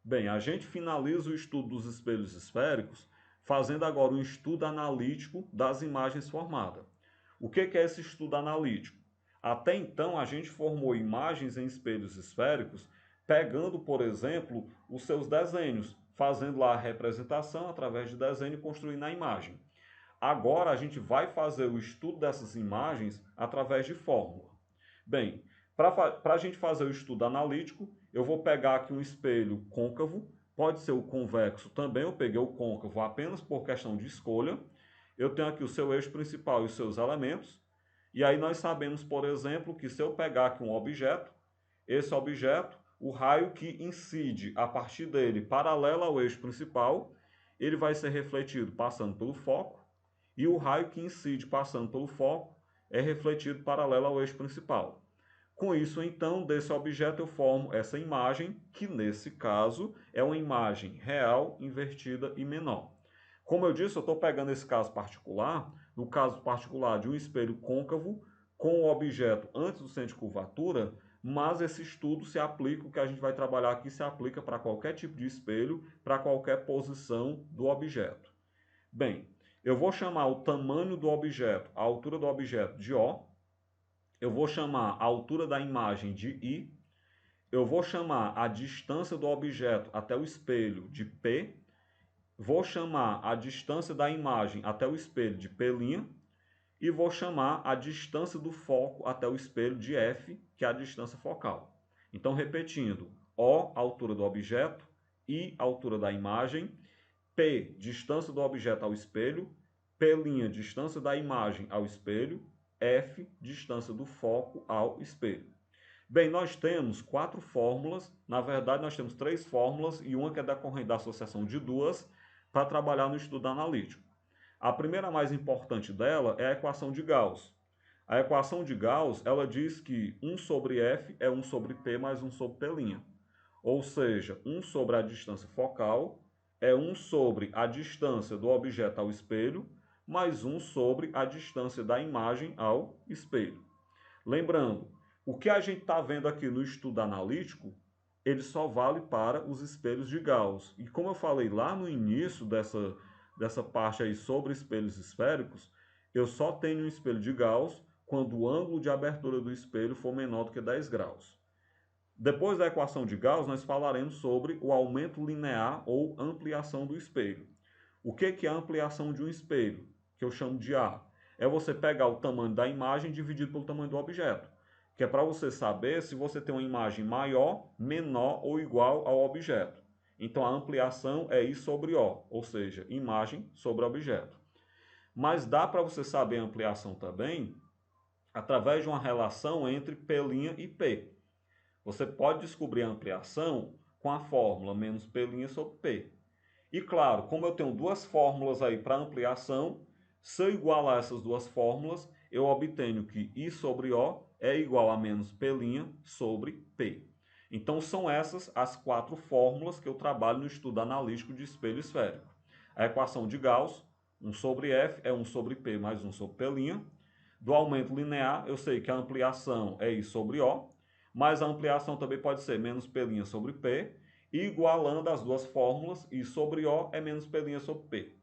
Bem, a gente finaliza o estudo dos espelhos esféricos fazendo agora um estudo analítico das imagens formadas. O que é esse estudo analítico? Até então, a gente formou imagens em espelhos esféricos pegando, por exemplo, os seus desenhos, fazendo lá a representação através de desenho e construindo a imagem. Agora, a gente vai fazer o estudo dessas imagens através de fórmula. Bem, para a gente fazer o estudo analítico, eu vou pegar aqui um espelho côncavo, pode ser o convexo também, eu peguei o côncavo apenas por questão de escolha. Eu tenho aqui o seu eixo principal e os seus elementos. E aí nós sabemos, por exemplo, que se eu pegar aqui um objeto, esse objeto, o raio que incide a partir dele paralelo ao eixo principal, ele vai ser refletido passando pelo foco, e o raio que incide passando pelo foco é refletido paralelo ao eixo principal. Com isso, então, desse objeto eu formo essa imagem, que nesse caso é uma imagem real, invertida e menor. Como eu disse, eu estou pegando esse caso particular, no caso particular de um espelho côncavo, com o objeto antes do centro de curvatura, mas esse estudo se aplica, o que a gente vai trabalhar aqui se aplica para qualquer tipo de espelho, para qualquer posição do objeto. Bem, eu vou chamar o tamanho do objeto, a altura do objeto de O, eu vou chamar a altura da imagem de I, eu vou chamar a distância do objeto até o espelho de P, vou chamar a distância da imagem até o espelho de P', e vou chamar a distância do foco até o espelho de F, que é a distância focal. Então, repetindo, O, altura do objeto, I, altura da imagem, P, distância do objeto ao espelho, P', distância da imagem ao espelho, F, distância do foco ao espelho. Bem, nós temos 4 fórmulas, na verdade nós temos 3 fórmulas e uma que é decorrente da associação de duas para trabalhar no estudo analítico. A primeira mais importante dela é a equação de Gauss. A equação de Gauss, ela diz que 1 sobre F é 1 sobre P mais 1 sobre P'. Ou seja, 1 sobre a distância focal é 1 sobre a distância do objeto ao espelho, mais 1 sobre a distância da imagem ao espelho. Lembrando, o que a gente está vendo aqui no estudo analítico, ele só vale para os espelhos de Gauss. E como eu falei lá no início dessa parte aí sobre espelhos esféricos, eu só tenho um espelho de Gauss quando o ângulo de abertura do espelho for menor do que 10 graus. Depois da equação de Gauss, nós falaremos sobre o aumento linear ou ampliação do espelho. O que é a ampliação de um espelho? Que eu chamo de A. É você pegar o tamanho da imagem dividido pelo tamanho do objeto. Que é para você saber se você tem uma imagem maior, menor ou igual ao objeto. Então a ampliação é I sobre O, ou seja, imagem sobre objeto. Mas dá para você saber a ampliação também através de uma relação entre P' e P. Você pode descobrir a ampliação com a fórmula menos P' sobre P. E claro, como eu tenho duas fórmulas aí para ampliação, se eu igualar essas duas fórmulas, eu obtenho que I sobre O é igual a menos P' sobre P. Então são essas as 4 fórmulas que eu trabalho no estudo analítico de espelho esférico. A equação de Gauss, 1 sobre F é 1 sobre P mais 1 sobre P'. Do aumento linear, eu sei que a ampliação é I sobre O, mas a ampliação também pode ser menos P' sobre P, igualando as duas fórmulas, I sobre O é menos P' sobre P.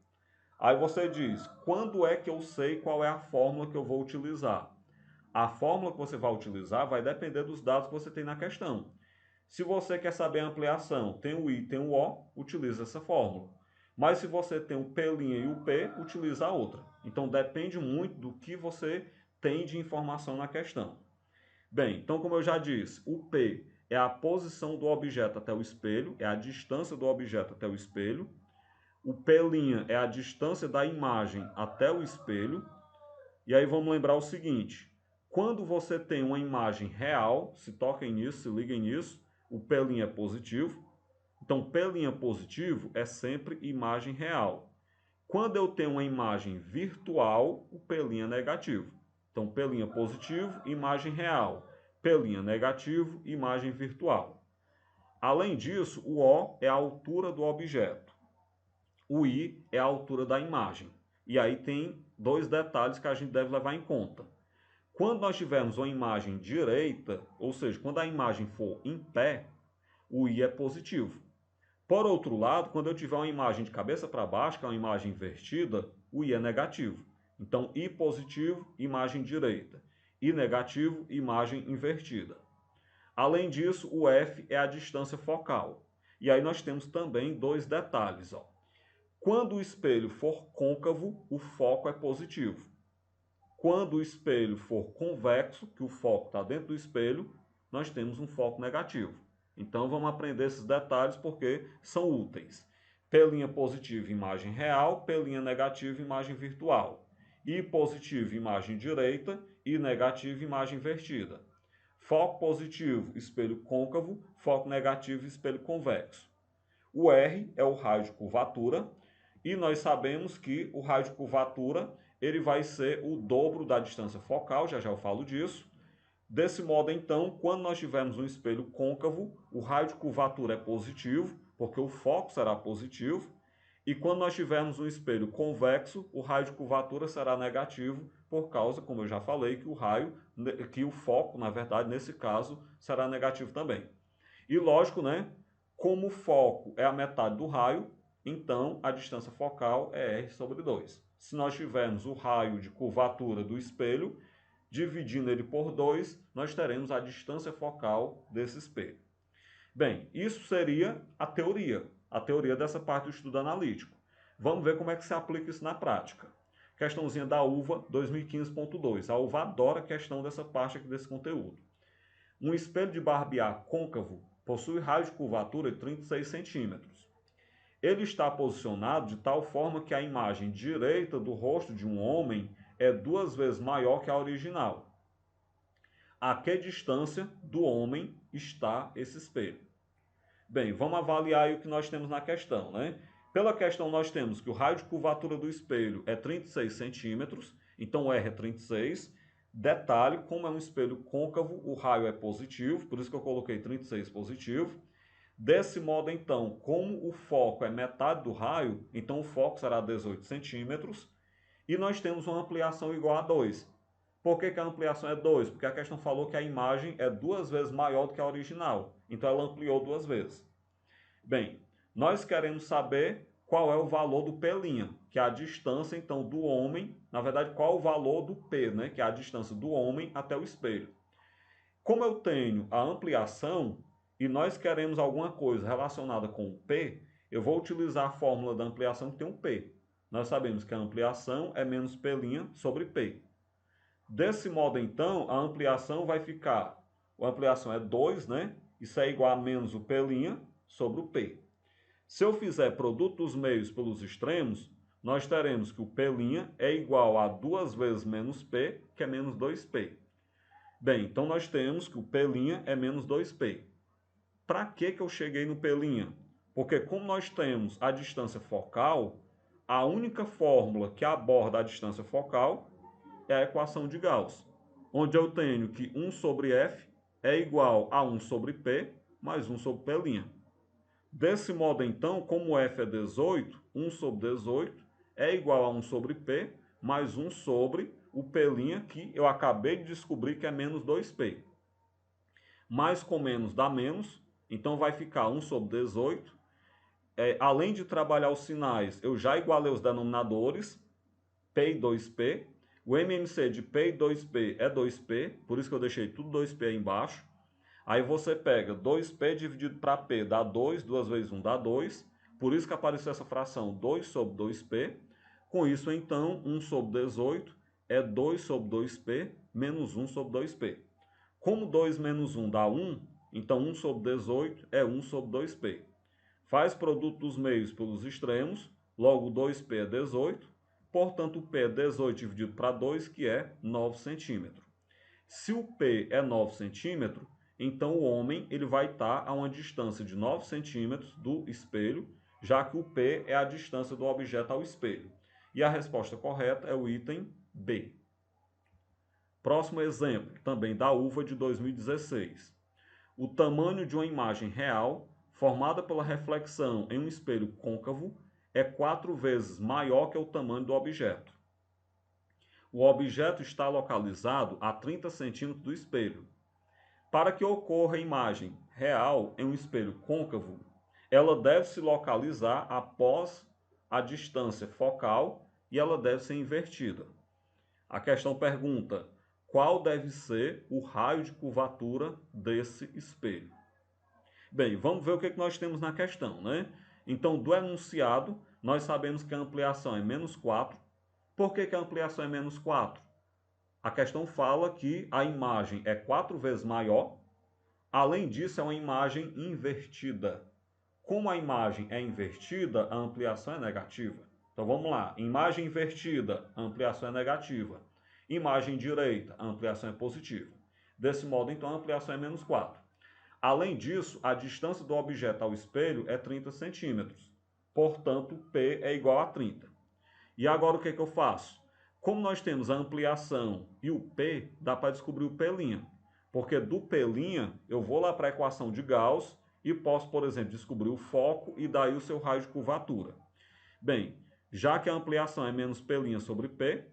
Aí você diz, quando é que eu sei qual é a fórmula que eu vou utilizar? A fórmula que você vai utilizar vai depender dos dados que você tem na questão. Se você quer saber a ampliação, tem o I, tem o O, utiliza essa fórmula. Mas se você tem o P' e o P, utiliza a outra. Então depende muito do que você tem de informação na questão. Bem, então como eu já disse, o P é a posição do objeto até o espelho, é a distância do objeto até o espelho. O P' é a distância da imagem até o espelho. E aí vamos lembrar o seguinte, quando você tem uma imagem real, se toquem nisso, se liguem nisso, o P' é positivo. Então, P' positivo é sempre imagem real. Quando eu tenho uma imagem virtual, o P' é negativo. Então, P' positivo, imagem real. P' negativo, imagem virtual. Além disso, o O é a altura do objeto. O I é a altura da imagem. E aí tem 2 detalhes que a gente deve levar em conta. Quando nós tivermos uma imagem direita, ou seja, quando a imagem for em pé, o I é positivo. Por outro lado, quando eu tiver uma imagem de cabeça para baixo, que é uma imagem invertida, o I é negativo. Então, I positivo, imagem direita. I negativo, imagem invertida. Além disso, o F é a distância focal. E aí nós temos também dois detalhes. Ó. Quando o espelho for côncavo, o foco é positivo. Quando o espelho for convexo, que o foco está dentro do espelho, nós temos um foco negativo. Então vamos aprender esses detalhes porque são úteis. Pelinha positiva, imagem real. Pelinha negativa, imagem virtual. I positivo, imagem direita. I negativo, imagem invertida. Foco positivo, espelho côncavo. Foco negativo, espelho convexo. O R é o raio de curvatura. E nós sabemos que o raio de curvatura ele vai ser o dobro da distância focal, já eu falo disso. Desse modo, então, quando nós tivermos um espelho côncavo, o raio de curvatura é positivo, porque o foco será positivo. E quando nós tivermos um espelho convexo, o raio de curvatura será negativo, por causa, como eu já falei, que o foco, na verdade, nesse caso, será negativo também. E lógico, né? Como o foco é a metade do raio, então a distância focal é R sobre 2. Se nós tivermos o raio de curvatura do espelho, dividindo ele por 2, nós teremos a distância focal desse espelho. Bem, isso seria a teoria dessa parte do estudo analítico. Vamos ver como é que se aplica isso na prática. Questãozinha da UVA 2015.2. A UVA adora a questão dessa parte aqui desse conteúdo. Um espelho de barbear côncavo possui raio de curvatura de 36 centímetros. Ele está posicionado de tal forma que a imagem direita do rosto de um homem é 2 vezes maior que a original. A que distância do homem está esse espelho? Bem, vamos avaliar aí o que nós temos na questão, né? Pela questão nós temos que o raio de curvatura do espelho é 36 centímetros, então o R é 36. Detalhe, como é um espelho côncavo, o raio é positivo, por isso que eu coloquei 36 positivo. Desse modo, então, como o foco é metade do raio, então o foco será 18 centímetros. E nós temos uma ampliação igual a 2. Por que a ampliação é 2? Porque a questão falou que a imagem é 2 vezes maior do que a original. Então ela ampliou 2 vezes. Bem, nós queremos saber qual é o valor do P', que é a distância, então, do homem. Na verdade, qual é o valor do P, né? Que é a distância do homem até o espelho. Como eu tenho a ampliação e nós queremos alguma coisa relacionada com o P, eu vou utilizar a fórmula da ampliação que tem um P. Nós sabemos que a ampliação é menos P' sobre P. Desse modo, então, a ampliação vai ficar... A ampliação é 2, né? Isso é igual a menos o P' sobre o P. Se eu fizer produto dos meios pelos extremos, nós teremos que o P' é igual a 2 vezes menos P, que é menos 2P. Bem, então nós temos que o P' é menos 2P. Para que eu cheguei no P'? Porque como nós temos a distância focal, a única fórmula que aborda a distância focal é a equação de Gauss, onde eu tenho que 1 sobre F é igual a 1 sobre P mais 1 sobre P'. Desse modo, então, como F é 18, 1 sobre 18 é igual a 1 sobre P mais 1 sobre o P', que eu acabei de descobrir que é menos 2P. Mais com menos dá menos, então vai ficar 1 sobre 18. Além de trabalhar os sinais, eu já igualei os denominadores, P e 2P. O MMC de P e 2P é 2P, por isso que eu deixei tudo 2P aí embaixo. Aí você pega 2P dividido para P, dá 2, 2 vezes 1 dá 2. Por isso que apareceu essa fração 2 sobre 2P. Com isso, então, 1 sobre 18 é 2 sobre 2P menos 1 sobre 2P. Como 2 menos 1 dá 1, então 1 sobre 18 é 1 sobre 2P. Faz produto dos meios pelos extremos, logo 2P é 18. Portanto, o P é 18 dividido para 2, que é 9 centímetros. Se o P é 9 centímetros, então o homem ele vai estar a uma distância de 9 centímetros do espelho, já que o P é a distância do objeto ao espelho. E a resposta correta é o item B. Próximo exemplo, também da UVA de 2016. O tamanho de uma imagem real, formada pela reflexão em um espelho côncavo, é 4 vezes maior que o tamanho do objeto. O objeto está localizado a 30 centímetros do espelho. Para que ocorra a imagem real em um espelho côncavo, ela deve se localizar após a distância focal e ela deve ser invertida. A questão pergunta: qual deve ser o raio de curvatura desse espelho? Bem, vamos ver o que nós temos na questão, né? Então, do enunciado, nós sabemos que a ampliação é menos 4. Por que a ampliação é menos 4? A questão fala que a imagem é 4 vezes maior. Além disso, é uma imagem invertida. Como a imagem é invertida, a ampliação é negativa. Então vamos lá. Imagem invertida, a ampliação é negativa. Imagem direita, a ampliação é positiva. Desse modo, então, a ampliação é menos 4. Além disso, a distância do objeto ao espelho é 30 centímetros. Portanto, P é igual a 30. E agora o que eu faço? Como nós temos a ampliação e o P, dá para descobrir o P'. Porque do P' eu vou lá para a equação de Gauss e posso, por exemplo, descobrir o foco e daí o seu raio de curvatura. Bem, já que a ampliação é menos P' sobre P,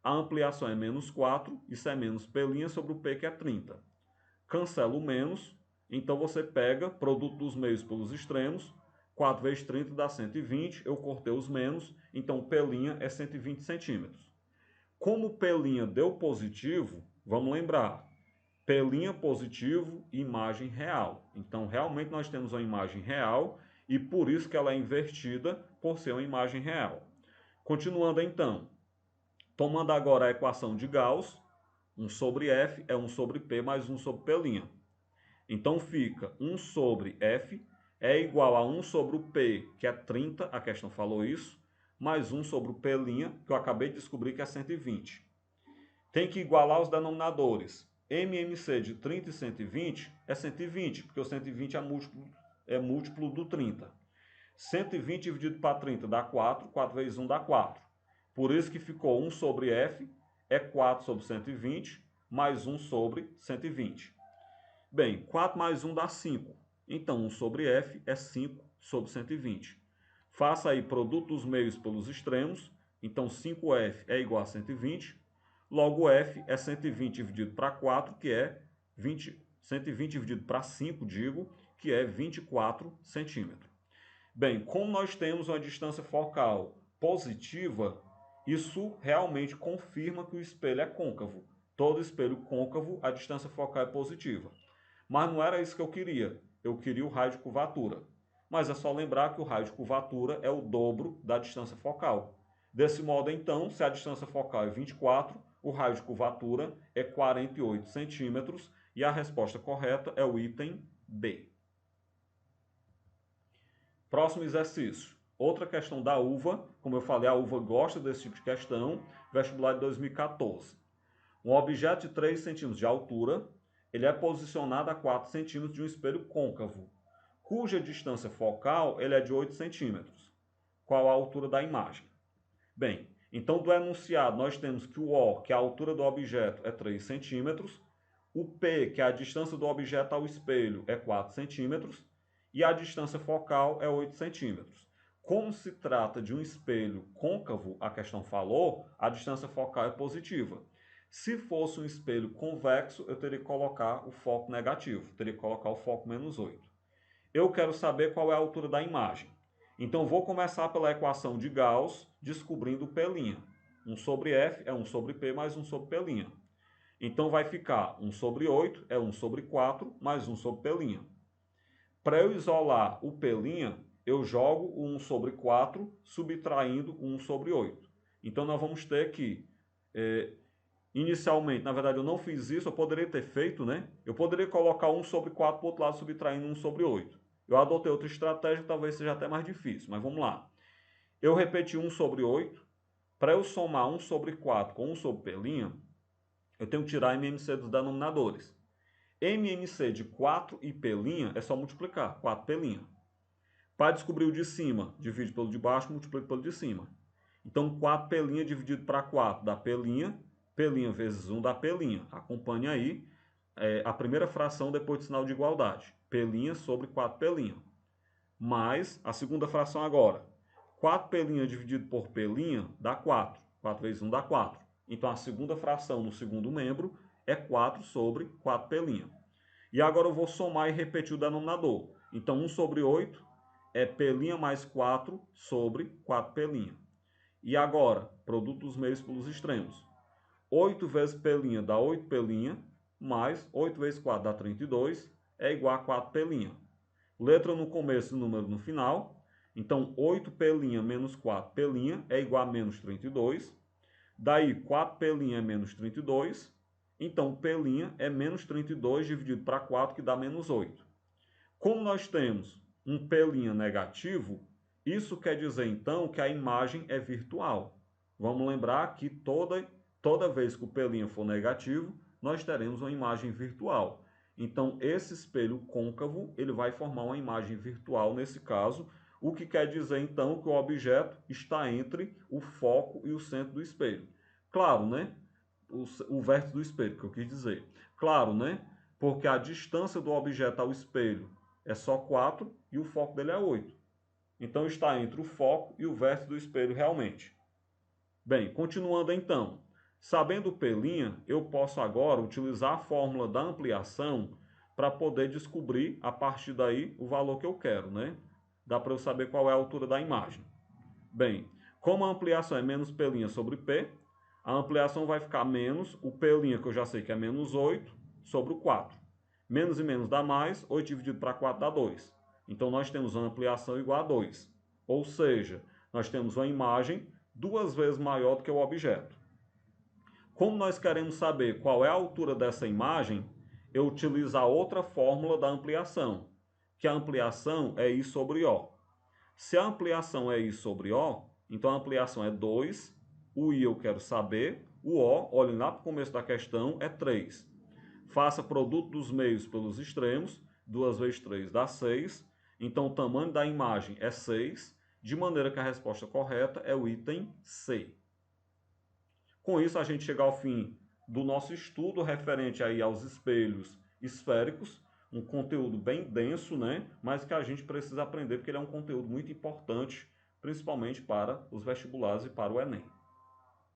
a ampliação é menos 4, isso é menos P' sobre o P, que é 30. Cancela o menos, então você pega produto dos meios pelos extremos, 4 vezes 30 dá 120, eu cortei os menos, então P' é 120 centímetros. Como o P' deu positivo, vamos lembrar, P' positivo, imagem real. Então, realmente nós temos uma imagem real e por isso que ela é invertida por ser uma imagem real. Continuando então, tomando agora a equação de Gauss, 1 sobre F é 1 sobre P mais 1 sobre P'. Então fica 1 sobre F é igual a 1 sobre o P, que é 30, a questão falou isso, mais 1 sobre o P', que eu acabei de descobrir que é 120. Tem que igualar os denominadores. MMC de 30 e 120 é 120, porque o 120 é múltiplo do 30. 120 dividido para 30 dá 4, 4 vezes 1 dá 4. Por isso que ficou 1 sobre F é 4 sobre 120, mais 1 sobre 120. Bem, 4 mais 1 dá 5. Então, 1 sobre F é 5 sobre 120. Faça aí produto dos meios pelos extremos. Então, 5F é igual a 120. Logo, F é 120 dividido para 4, que é 120 dividido para 5, que é 24 centímetros. Bem, como nós temos uma distância focal positiva, isso realmente confirma que o espelho é côncavo. Todo espelho côncavo, a distância focal é positiva. Mas não era isso que eu queria. Eu queria o raio de curvatura. Mas é só lembrar que o raio de curvatura é o dobro da distância focal. Desse modo, então, se a distância focal é 24, o raio de curvatura é 48 centímetros e a resposta correta é o item B. Próximo exercício. Outra questão da UVA. Como eu falei, a UVA gosta desse tipo de questão. Vestibular de 2014. Um objeto de 3 centímetros de altura, ele é posicionado a 4 centímetros de um espelho côncavo, cuja distância focal ele é de 8 centímetros. Qual a altura da imagem? Bem, então do enunciado nós temos que o O, que é a altura do objeto, é 3 centímetros, o P, que é a distância do objeto ao espelho, é 4 centímetros, e a distância focal é 8 centímetros. Como se trata de um espelho côncavo, a questão falou, a distância focal é positiva. Se fosse um espelho convexo, eu teria que colocar o foco negativo, teria que colocar o foco menos 8. Eu quero saber qual é a altura da imagem. Então, vou começar pela equação de Gauss, descobrindo o P'. 1 sobre F é 1 sobre P mais 1 sobre P'. Então, vai ficar 1 sobre 8 é 1 sobre 4 mais 1 sobre P'. Para eu isolar o P', eu jogo o 1 sobre 4, subtraindo o 1 sobre 8. Então, nós vamos ter que... Inicialmente, na verdade, eu não fiz isso, eu poderia ter feito, né? Eu poderia colocar 1 sobre 4 para o outro lado, subtraindo 1 sobre 8. Eu adotei outra estratégia que talvez seja até mais difícil, mas vamos lá. Eu repeti 1 sobre 8. Para eu somar 1 sobre 4 com 1 sobre P', eu tenho que tirar MMC dos denominadores. MMC de 4 e P' é só multiplicar, 4P'. Para descobrir o de cima, divide pelo de baixo, multiplica pelo de cima. Então, 4P' dividido para 4 dá P', P' vezes 1 dá P'. Acompanhe aí a primeira fração depois do sinal de igualdade. P' sobre 4P'. Mais a segunda fração agora. 4P' dividido por P' dá 4. 4 vezes 1 dá 4. Então, a segunda fração no segundo membro é 4 sobre 4P'. E agora eu vou somar e repetir o denominador. Então, 1 sobre 8 é P' mais 4 sobre 4P'. E agora, produto dos meios pelos extremos. 8 vezes P' dá 8P', mais 8 vezes 4 dá 32, é igual a 4P'. Letra no começo e número no final. Então, 8P' menos 4P' é igual a menos 32. Daí, 4P' é menos 32. Então, P' é menos 32 dividido para 4, que dá menos 8. Como nós temos um P' negativo, isso quer dizer, então, que a imagem é virtual. Vamos lembrar que toda vez que o P' for negativo, nós teremos uma imagem virtual. Então, esse espelho côncavo, ele vai formar uma imagem virtual nesse caso, o que quer dizer, então, que o objeto está entre o foco e o centro do espelho. Claro, né? O vértice do espelho, que eu quis dizer. Claro, né? Porque a distância do objeto ao espelho é só 4 e o foco dele é 8. Então, está entre o foco e o vértice do espelho realmente. Bem, continuando então. Sabendo o P', eu posso agora utilizar a fórmula da ampliação para poder descobrir, a partir daí, o valor que eu quero, né? Dá para eu saber qual é a altura da imagem. Bem, como a ampliação é menos P' sobre P, a ampliação vai ficar menos o P', que eu já sei que é menos 8, sobre o 4. Menos e menos dá mais, 8 dividido para 4 dá 2. Então, nós temos uma ampliação igual a 2. Ou seja, nós temos uma imagem 2 vezes maior do que o objeto. Como nós queremos saber qual é a altura dessa imagem, eu utilizo a outra fórmula da ampliação, que a ampliação é I sobre O. Se a ampliação é I sobre O, então a ampliação é 2, o I eu quero saber, o O, olhem lá para o começo da questão, é 3. Faça produto dos meios pelos extremos, 2 vezes 3 dá 6, então o tamanho da imagem é 6, de maneira que a resposta correta é o item C. Com isso, a gente chega ao fim do nosso estudo referente aí aos espelhos esféricos, um conteúdo bem denso, né? Mas que a gente precisa aprender porque ele é um conteúdo muito importante, principalmente para os vestibulares e para o Enem.